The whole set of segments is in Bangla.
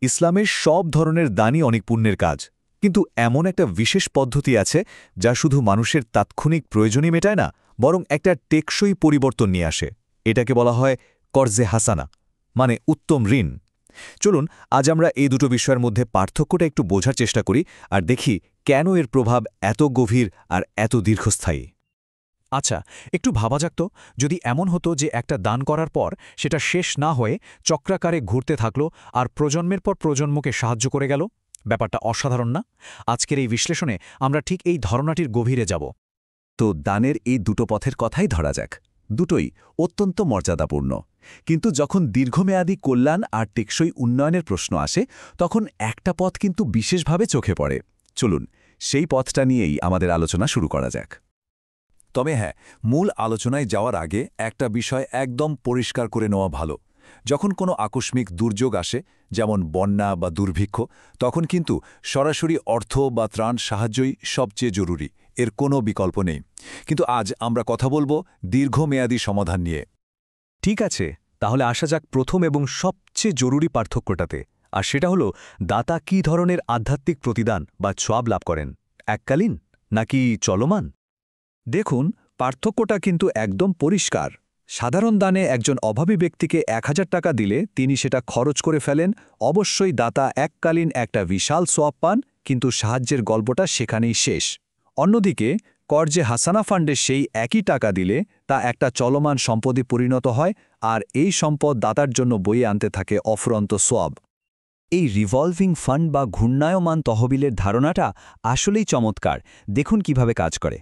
ইসলামের সব ধরনের দানই অনেক পুণ্যের কাজ, কিন্তু এমন একটা বিশেষ পদ্ধতি আছে যা শুধু মানুষের তাৎক্ষণিক প্রয়োজনই মেটায় না, বরং একটা টেকসই পরিবর্তন নিয়ে আসে। এটাকে বলা হয় কর্জে হাসানা, মানে উত্তম ঋণ। চলুন আজ আমরা এই দুটো বিষয়ের মধ্যে পার্থক্যটা একটু বোঝার চেষ্টা করি আর দেখি কেন এর প্রভাব এত গভীর আর এত দীর্ঘস্থায়ী। আচ্ছা, একটু ভাবা যাক তো, যদি এমন হতো যে একটা দান করার পর সেটা শেষ না হয়ে চক্রাকারে ঘুরতে থাকলো আর প্রজন্মের পর প্রজন্মকে সাহায্য করে গেল। ব্যাপারটা অসাধারণ না? আজকের এই বিশ্লেষণে আমরা ঠিক এই ধারণাটির গভীরে যাব। তো দানের এই দুটো পথের কথাই ধরা যাক। দুটোই অত্যন্ত মর্যাদাপূর্ণ, কিন্তু যখন দীর্ঘমেয়াদী কল্যাণ আর টেকসই উন্নয়নের প্রশ্ন আসে, তখন একটা পথ কিন্তু বিশেষভাবে চোখে পড়ে। চলুন সেই পথটা নিয়েই আমাদের আলোচনা শুরু করা যাক। তবে হ্যাঁ, মূল আলোচনায় যাওয়ার আগে একটা বিষয় একদম পরিষ্কার করে নেওয়া ভালো। যখন কোনো আকস্মিক দুর্যোগ আসে, যেমন বন্যা বা দুর্ভিক্ষ, তখন কিন্তু সরাসরি অর্থ বা ত্রাণ সাহায্যই সবচেয়ে জরুরি, এর কোনো বিকল্প নেই। কিন্তু আজ আমরা কথা বলবো দীর্ঘমেয়াদী সমাধান নিয়ে। ঠিক আছে, তাহলে আসা যাক প্রথম এবং সবচেয়ে জরুরি পার্থক্যটাতে, আর সেটা হলো দাতা কী ধরনের আধ্যাত্মিক প্রতিদান বা ছোয়াব লাভ করেন, এককালীন নাকি চলমান। দেখুন, পার্থক্যটা কিন্তু একদম পরিষ্কার। সাধারণ দানে একজন অভাবী ব্যক্তিকে ১,০০০ টাকা দিলে তিনি সেটা খরচ করে ফেলেন, অবশ্যই দাতা এককালীন একটা বিশাল সোয়াব পান, কিন্তু সাহায্যের গল্পটা সেখানেই শেষ। অন্যদিকে কর্জে হাসানা ফান্ডে সেই একই টাকা দিলে তা একটা চলমান সম্পদে পরিণত হয়, আর এই সম্পদ দাতার জন্য বয়ে আনতে থাকে অফুরন্ত সোয়াব। এই রিভলভিং ফান্ড বা ঘূর্ণায়মান তহবিলের ধারণাটা আসলেই চমৎকার। দেখুন কিভাবে কাজ করে।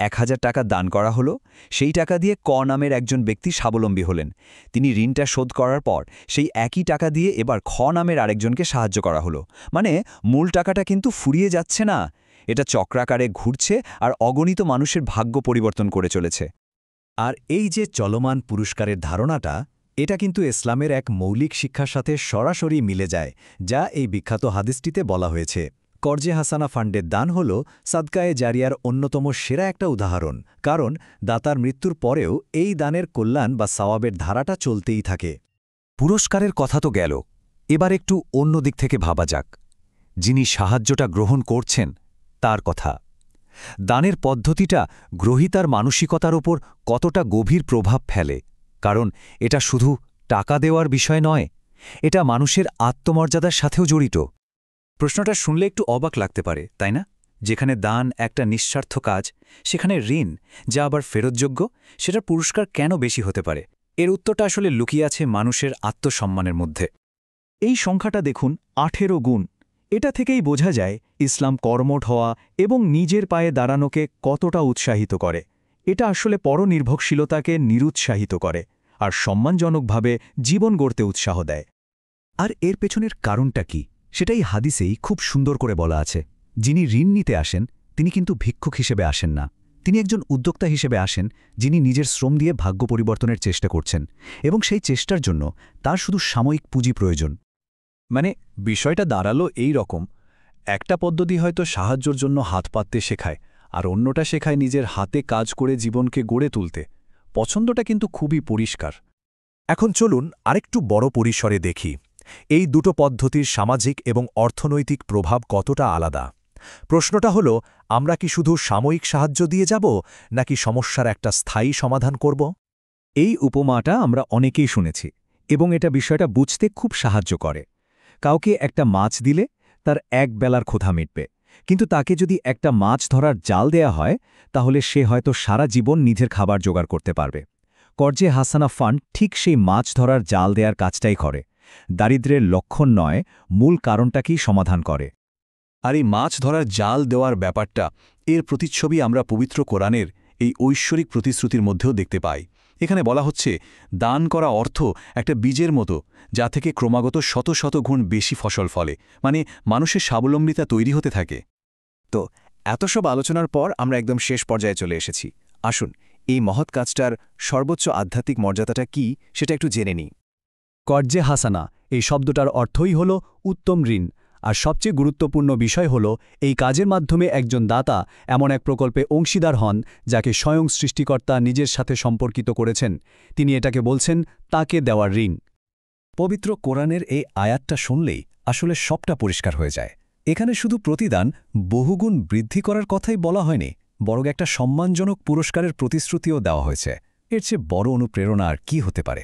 ১,০০০ টাকা দান করা হলো, সেই টাকা দিয়ে ক নামের একজন ব্যক্তি স্বাবলম্বী হলেন। তিনি ঋণটা শোধ করার পর সেই একই টাকা দিয়ে এবার খ নামের আরেকজনকে সাহায্য করা হলো। মানে মূল টাকাটা কিন্তু ফুরিয়ে যাচ্ছে না, এটা চক্রাকারে ঘুরছে আর অগণিত মানুষের ভাগ্য পরিবর্তন করে চলেছে। আর এই যে চলমান পুরস্কারের ধারণাটা, এটা কিন্তু ইসলামের এক মৌলিক শিক্ষার সাথে সরাসরি মিলে যায়, যা এই বিখ্যাত হাদিসটিতে বলা হয়েছে। কর্জে হাসানা ফান্ডের দান হল সাদকায়ে জারিয়ার অন্যতম সেরা একটা উদাহরণ, কারণ দাতার মৃত্যুর পরেও এই দানের কল্যাণ বা সওয়াবের ধারাটা চলতেই থাকে। পুরস্কারের কথা তো গেল, এবার একটু অন্য দিক থেকে ভাবা যাক। যিনি সাহায্যটা গ্রহণ করছেন তার কথা। দানের পদ্ধতিটা গ্রহীতার মানসিকতার উপর কতটা গভীর প্রভাব ফেলে, কারণ এটা শুধু টাকা দেওয়ার বিষয় নয়, এটা মানুষের আত্মমর্যাদার সাথেও জড়িত। প্রশ্নটা শুনলে একটু অবাক লাগতে পারে, তাই না? যেখানে দান একটা নিঃস্বার্থ কাজ, সেখানে ঋণ, যা আবার ফেরতযোগ্য, সেটার পুরস্কার কেন বেশি হতে পারে? এর উত্তরটা আসলে লুকিয়ে আছে মানুষের আত্মসম্মানের মধ্যে। এই সংখ্যাটা দেখুন, ১৮ গুণ। এটা থেকেই বোঝা যায় ইসলাম কর্মঠ হওয়া এবং নিজের পায়ে দাঁড়ানোকে কতটা উৎসাহিত করে। এটা আসলে পরনির্ভরশীলতাকে নিরুৎসাহিত করে আর সম্মানজনকভাবে জীবন গড়তে উৎসাহ দেয়। আর এর পেছনের কারণটা কি, সেটাই হাদিসেই খুব সুন্দর করে বলা আছে। যিনি ঋণ নিতে আসেন, তিনি কিন্তু ভিক্ষুক হিসেবে আসেন না, তিনি একজন উদ্যোক্তা হিসেবে আসেন, যিনি নিজের শ্রম দিয়ে ভাগ্য পরিবর্তনের চেষ্টা করছেন, এবং সেই চেষ্টার জন্য তার শুধু সাময়িক পুঁজি প্রয়োজন। মানে বিষয়টা দাঁড়ালো এই রকম, একটা পদ্ধতি হয়তো সাহায্যের জন্য হাত পাততে শেখায়, আর অন্যটা শেখায় নিজের হাতে কাজ করে জীবনকে গড়ে তুলতে। পছন্দটা কিন্তু খুবই পরিষ্কার। এখন চলুন আরেকটু বড় পরিসরে দেখি এই দুটো পদ্ধতির সামাজিক এবং অর্থনৈতিক প্রভাব কতটা আলাদা। প্রশ্নটা হলো, আমরা কি শুধু সাময়িক সাহায্য দিয়ে যাব, নাকি সমস্যার একটা স্থায়ী সমাধান করব? এই উপমাটা আমরা অনেকেই শুনেছি, এবং এটা বিষয়টা বুঝতে খুব সাহায্য করে। কাউকে একটা মাছ দিলে তার এক বেলার ক্ষুধা মিটবে, কিন্তু তাকে যদি একটা মাছ ধরার জাল দেয়া হয়, তাহলে সে হয়তো সারা জীবন নিজের খাবার জোগাড় করতে পারবে। কর্জে হাসানা ফান্ড ঠিক সেই মাছ ধরার জাল দেয়ার কাজটাই করে। দারিদ্র্যের লক্ষণ নয়, মূল কারণটাকেই সমাধান করে। আর এই মাছ ধরার জাল দেওয়ার ব্যাপারটা, এর প্রতিচ্ছবি আমরা পবিত্র কোরআনের এই ঐশ্বরিক প্রতিশ্রুতির মধ্যেও দেখতে পাই। এখানে বলা হচ্ছে, দান করা অর্থ একটা বীজের মতো, যা থেকে ক্রমাগত শত শত গুণ বেশি ফসল ফলে, মানে মানুষের স্বাবলম্বিতা তৈরি হতে থাকে। তো এত সব আলোচনার পর আমরা একদম শেষ পর্যায়ে চলে এসেছি। আসুন এই মহৎ কাজটার সর্বোচ্চ আধ্যাত্মিক মর্যাদাটা কি সেটা একটু জেনে নিই। কর্জে হাসানা এই শব্দটার অর্থই হল উত্তম ঋণ, আর সবচেয়ে গুরুত্বপূর্ণ বিষয় হল এই কাজের মাধ্যমে একজন দাতা এমন এক প্রকল্পে অংশীদার হন যাকে স্বয়ং সৃষ্টিকর্তা নিজের সাথে সম্পর্কিত করেছেন। তিনি এটাকে বলছেন তাকে দেওয়ার ঋণ। পবিত্র কোরআনের এই আয়াতটা শুনলেই আসলে সবটা পরিষ্কার হয়ে যায়। এখানে শুধু প্রতিদান বহুগুণ বৃদ্ধি করার কথাই বলা হয়নি, বরং একটা সম্মানজনক পুরস্কারের প্রতিশ্রুতিও দেওয়া হয়েছে। এর চেয়ে বড় অনুপ্রেরণা আর কি হতে পারে?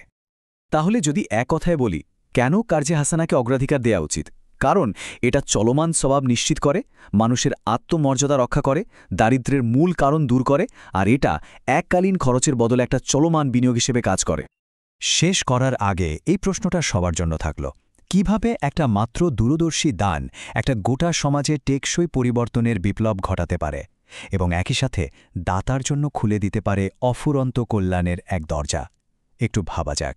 তাহলে যদি এক কথায় বলি, কেন কার্জে হাসানাকে অগ্রাধিকার দেওয়া উচিত? কারণ এটা চলমান স্বভাব নিশ্চিত করে, মানুষের আত্মমর্যাদা রক্ষা করে, দারিদ্র্যের মূল কারণ দূর করে, আর এটা এককালীন খরচের বদলে একটা চলমান বিনিয়োগ হিসেবে কাজ করে। শেষ করার আগে এই প্রশ্নটা সবার জন্য থাকল, কিভাবে একটা মাত্র দূরদর্শী দান একটা গোটা সমাজে টেকসই পরিবর্তনের বিপ্লব ঘটাতে পারে এবং একই সাথে দাতার জন্য খুলে দিতে পারে অফুরন্ত কল্যাণের এক দরজা? একটু ভাবা যাক।